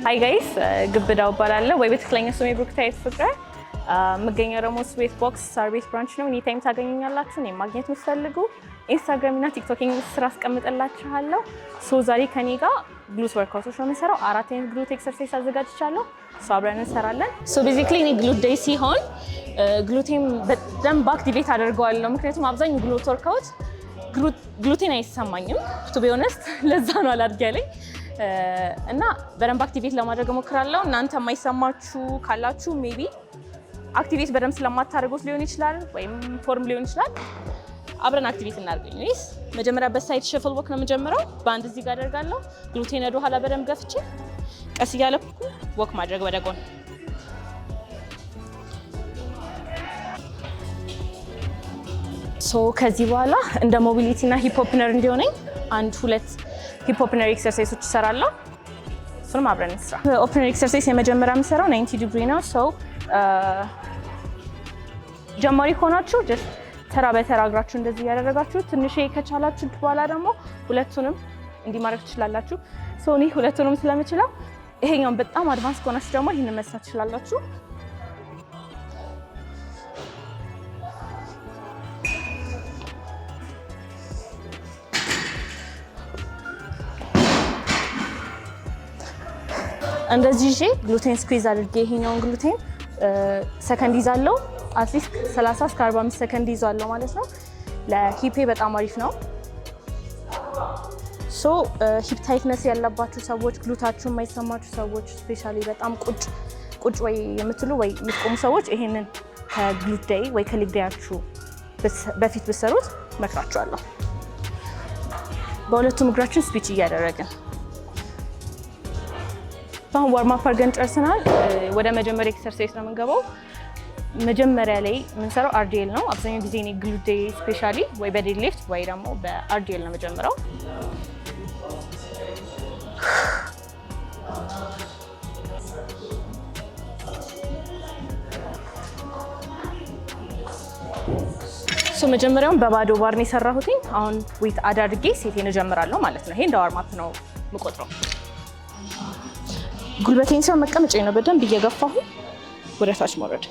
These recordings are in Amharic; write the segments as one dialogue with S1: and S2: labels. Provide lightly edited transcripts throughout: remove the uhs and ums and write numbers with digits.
S1: ሃይ ጋይስ ግብዳው እባላለሁ ወይ በትክክለኛ ስሜ ብሩክታይት ፍቅረ የምገኘው ደግሞ ስዌት ቦክስ ሰርቪስ ብራንች ነው። ኤኒ ታይም ታገኙኛላችሁ። እኔ ማግኘት የምትፈልጉ ኢንስታግራም እና ቲክቶክ ስራ አስቀምጥላችኋለሁ። ሶ ዛሬ ከኔ ጋር ግሉት ወርክአውቶች ነው የምንሰራው። 4 አይነት ግሉት ኤክሰርሳይዝ አዘጋጅቻለሁ። ሶ አብረን እንሰራለን። ሶ ቤዚክሊ እኔ ግሉት ዴይ ሲሆን ግሉቴን በደንብ አክቲቬት አደርገዋለሁ። ምክንያቱም አብዛኛው ግሉት ወርክአውት ግሉቴን አይሰማኝም ቱ ቢ ኦነስት፣ ለዛ ነው አላድርግ ያለኝ እና በደንብ አክቲቬት ለማድረግ እሞክራለሁ። እናንተ የማይሰማችሁ ካላችሁ ሜቢ አክቲቬት በደንብ ስለማታደርጉት ሊሆን ይችላል፣ ወይም ፎርም ሊሆን ይችላል። አብረን አክቲቬት እናድርገኝ። ወይስ መጀመሪያ በሳይድ ሸፍል ወክ ነው የምጀምረው። በአንድ እዚህ ጋር አደርጋለሁ። ግሉቴን ወደ ኋላ በደንብ ገፍቼ ቀስ እያለኩ ወክ ማድረግ ወደ ጎን። ሶ ከዚህ በኋላ እንደ ሞቢሊቲ እና ሂፕ ኦፕነር እንዲሆነኝ 1-2 ሂፕ ኦፕነር ኤክሰርሳይሶች እሰራለሁ። እሱንም አብረን እንስራ። ኦፕነር ኤክሰርሳይዝ የመጀመሪያ የምሰራው 90 ዲግሪ ነው። ሶ ጀማሪ ከሆናችሁ ጀስት ተራ በተራ እግራችሁ እንደዚህ እያደረጋችሁ ትንሽ ከቻላችሁ በኋላ ደግሞ ሁለቱንም እንዲህ ማድረግ ትችላላችሁ። ሶ እኔ ሁለቱንም ስለምችለው ይሄኛውን በጣም አድቫንስ ከሆናችሁ ደግሞ ይሄንን መስራት ትችላላችሁ። እንደዚህ ይዤ ግሉቴን ስኩዊዝ አድርጌ ይሄኛውን ግሉቴን ሰከንድ ይዛለሁ። አትሊስት 30 እስከ 45 ሰከንድ ይዛለሁ ማለት ነው። ለሂፔ በጣም አሪፍ ነው። ሶ ሂፕ ታይትነስ ያለባችሁ ሰዎች፣ ግሉታችሁ የማይሰማችሁ ሰዎች፣ ስፔሻሊ በጣም ቁጭ ወይ የምትሉ ወይ የምትቆሙ ሰዎች ይሄንን ከግሉት ዴይ ወይ ከሊግ ዴያችሁ በፊት ብትሰሩት እመክራችኋለሁ። በሁለቱም እግራችን ስዊች እያደረግን አሁን ዋርም አፕ አድርገን ጨርሰናል። ወደ መጀመሪያ ኤክሰርሳይዝ ነው የምንገባው። መጀመሪያ ላይ የምንሰራው አርዲኤል ነው። አብዛኛው ጊዜ እኔ ግሉት ዴይ ስፔሻሊ ወይ በዴድ ሊፍት ወይ ደግሞ በአርዲኤል ነው የምጀምረው። ሶ መጀመሪያውን በባዶ ባር ነው የሰራሁት። አሁን ዌት አድ አድርጌ ሴቴን እጀምራለሁ ማለት ነው። ይሄ እንደ ዋርም አፕ ነው የምቆጥረው። ጉልበቴን ሰው መቀመጫዬ ነው በደንብ እየገፋሁ ወደ ታች መውረድ።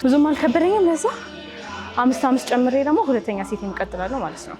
S1: ብዙም አልከበደኝም። ለዛ 5 ጨምሬ ደግሞ ሁለተኛ ሴት እንቀጥላለሁ ማለት ነው።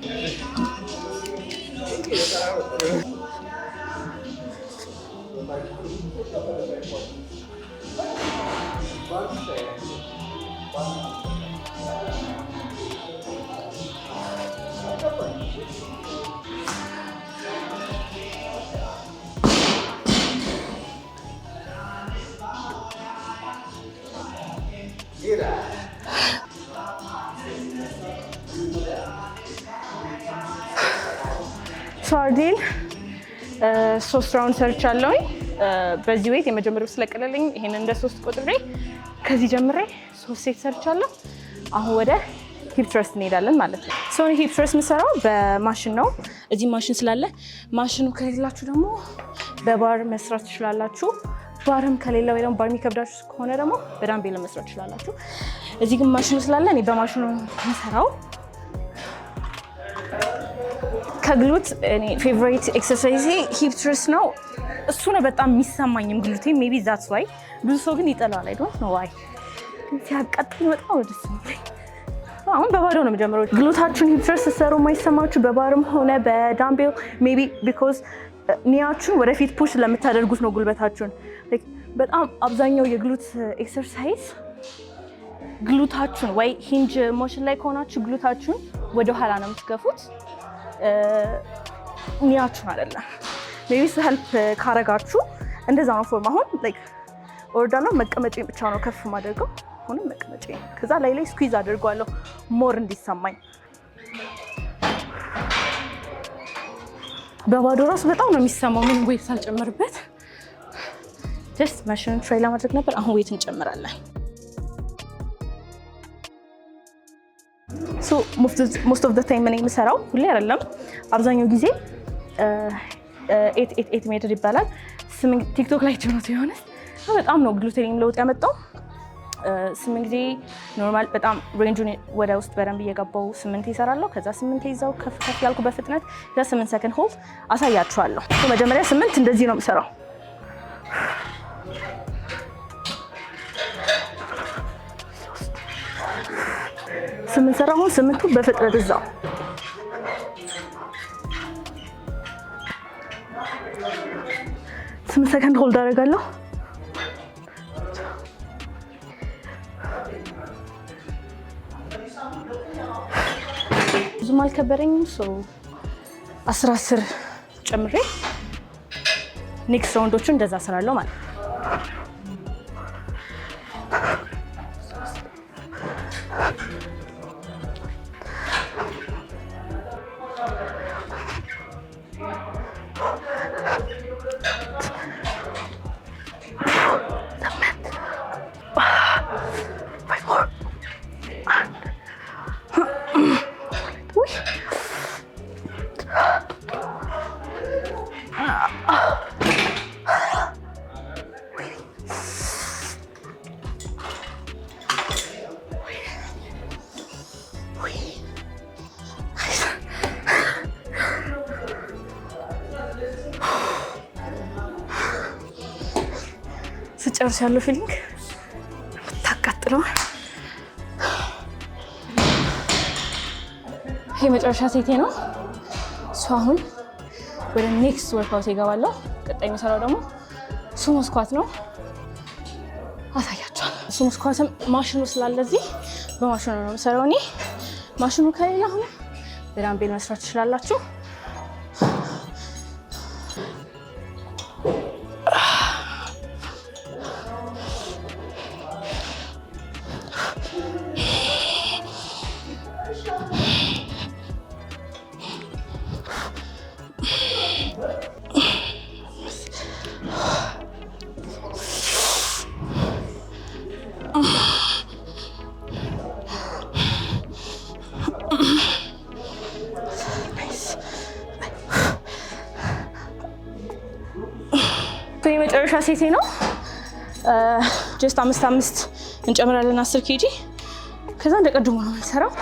S1: አርዲኤል 3 ራውንድ ሰርቻለሁ። በዚህ ዌት የመጀመሪያው ስለቀለለኝ ይሄን እንደ 3 ቆጥሬ ከዚህ ጀምሬ 3 ሴት ሰርቻለሁ። አሁን ወደ ሂፕ ትረስት እንሄዳለን ማለት ነው። ሶ ሂፕ ትረስት የምሰራው በማሽን ነው። እዚህ ማሽን ስላለ፣ ማሽኑ ከሌላችሁ ደግሞ በባር መስራት ትችላላችሁ። ባርም ከሌለ ወይ ደግሞ ባር የሚከብዳችሁ ከሆነ ደግሞ በዳምቤል መስራት ትችላላችሁ። እዚህ ግን ማሽኑ ስላለ እኔ በማሽኑ የምሰራው። ከግሉት እኔ ፌቨሪት ኤክሰርሳይዝ ሂፕ ትረስት ነው። እሱ ነው በጣም የሚሰማኝም ግሉቴ። ሜቢ ዛትስ ዋይ ብዙ ሰው ግን ይጠላል። አይ ዶንት ኖ ዋይ ሲያቃጥል በጣም ደስ ይላል። አሁን በባዶ ነው የምጀምረው። ግሉታችሁን ሂፕ ትረስት ስትሰሩ የማይሰማችሁ በባርም ሆነ በዳምቤል ሜቢ ቢኮዝ ኒያችሁን ወደፊት ፑሽ ስለምታደርጉት ነው ጉልበታችሁን። በጣም አብዛኛው የግሉት ኤክሰርሳይዝ ግሉታችሁን ወይ ሂንጅ ሞሽን ላይ ከሆናችሁ ግሉታችሁን ወደኋላ ነው የምትገፉት፣ ኒያችሁን አይደለም። ሜቢ ሄልፕ ካረጋችሁ እንደዛ ነው ፎርም። አሁን ላይክ ኦርዳና መቀመጫዬን ብቻ ነው ከፍ ማድረገው። አሁንም መቀመጫዬን ከዛ ላይ ስኩዊዝ አድርጓለሁ ሞር እንዲሰማኝ። በባዶ ራሱ በጣም ነው የሚሰማው። ምን ዌት ሳልጨምርበት ጀስት ማሽኑን ትራይ ለማድረግ ነበር። አሁን ዌት እንጨምራለን። ሶ ሞስት ኦፍ ዘ ታይም እኔ የምሰራው ሁሌ አይደለም፣ አብዛኛው ጊዜ 8 ሜትር ይባላል። ቲክቶክ ላይ ጀምሮ የሆነ በጣም ነው ግሉቴኒየም ለውጥ ያመጣው። 8 ጊዜ ኖርማል በጣም ሬንጁን ወደ ውስጥ በደንብ እየገባው 8 ይሰራለሁ። ከዛ 8 ይዛው ከፍ ያልኩ በፍጥነት ከዛ 8 ሰከንድ ሆልድ አሳያችኋለሁ። መጀመሪያ 8 እንደዚህ ነው የምሰራው። ስምንት ሰራ። አሁን 8ቱ በፍጥነት እዛው 8 ሰከንድ ሆልድ አደርጋለሁ። ብዙም አልከበረኝም። 10 ጨምሬ ኔክስት ራውንዶቹን እንደዛ እሰራለሁ ማለት ነው። ስጨርስ ያለው ፊሊንግ ታቃጥለው። ይሄ መጨረሻ ሴቴ ነው። አሁን ወደ ኔክስት ወርክአውት ይገባለሁ። ቀጣይ የሚሰራው ደግሞ ሱሞ ስኳት ነው። አሳያችኋለሁ። ሱሞ ስኳትም ማሽኑ ስላለ እዚህ በማሽኑ ነው የምሰራው እኔ። ማሽኑ ከሌለ አሁን በዳምቤል መስራት ትችላላችሁ። የመጨረሻ ሴቴ ነው። ጀስት 5 እንጨምራለን 10 ኬጂ። ከዛ እንደቀድሞ ነው የምንሰራው።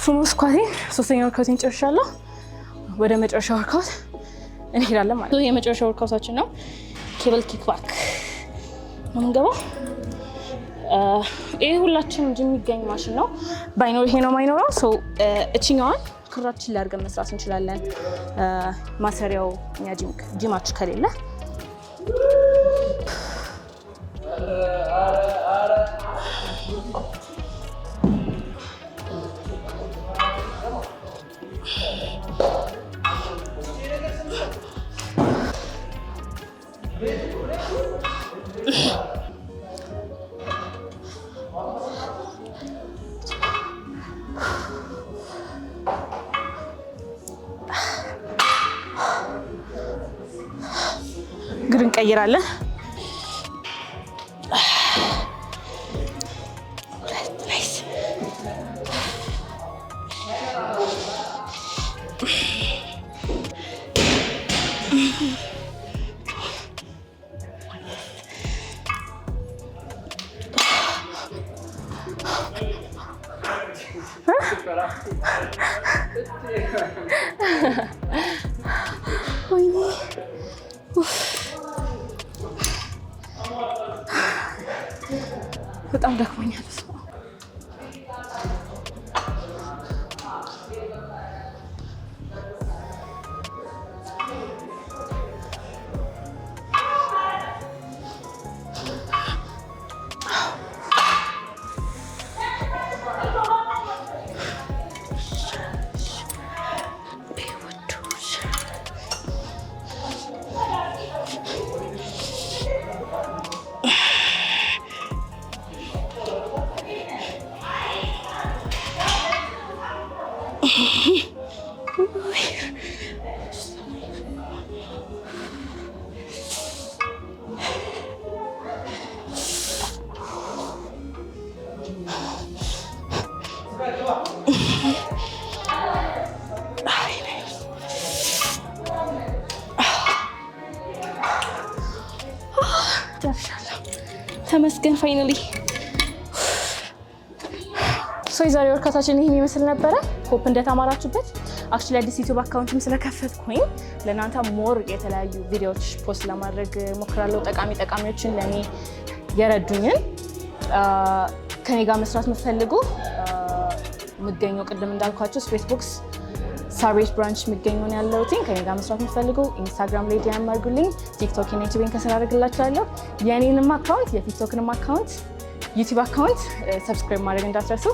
S1: ሱሞ ስኳቴን 3ኛ ወርክአውቴን ጨርሻለሁ። ወደ መጨረሻ ወርክአውት እንሄዳለን ማለት ነው። የመጨረሻ ወርክአውታችን ነው ኬብል ኪክ ባክ ነው የምንገባው። ይሄ ሁላችንም ጂም የሚገኝ ማሽን ነው። ባይኖር ይሄ ነው ማይኖረው። እችኛዋን ክራችን ላይ አድርገን መስራት እንችላለን። ማሰሪያው እኛ ጂማችን ከሌለ እግር እንቀይራለን። በጣም ደክሞኛል። ተመስገን ፋይናሊ። የዛሬ ወርካታችን ይህን ይመስል ነበረ። ሆፕ እንደተማራችሁበት። አክቹዋሊ አዲስ ዩቲዩብ አካውንትም ስለከፈትኩኝ ለእናንተ ሞር የተለያዩ ቪዲዮዎች ፖስት ለማድረግ ሞክራለሁ። ጠቃሚዎችን ለእኔ የረዱኝን ከኔ ጋር መስራት የምትፈልጉ የምገኘው ቅድም እንዳልኳቸው ስፔስ ቦክስ ሳር ቤት ብራንች የሚገኘው ነው ያለሁት። ከኔ ጋር መስራት የምትፈልጉ ኢንስታግራም ላይ ዲኤም አድርጉልኝ። ቲክቶክ እና ዩቲዩብን ከስራ አደርግላችኋለሁ። የኔንም አካውንት የቲክቶክንም አካውንት ዩቲዩብ አካውንት ሰብስክራይብ ማድረግ እንዳትረሱ።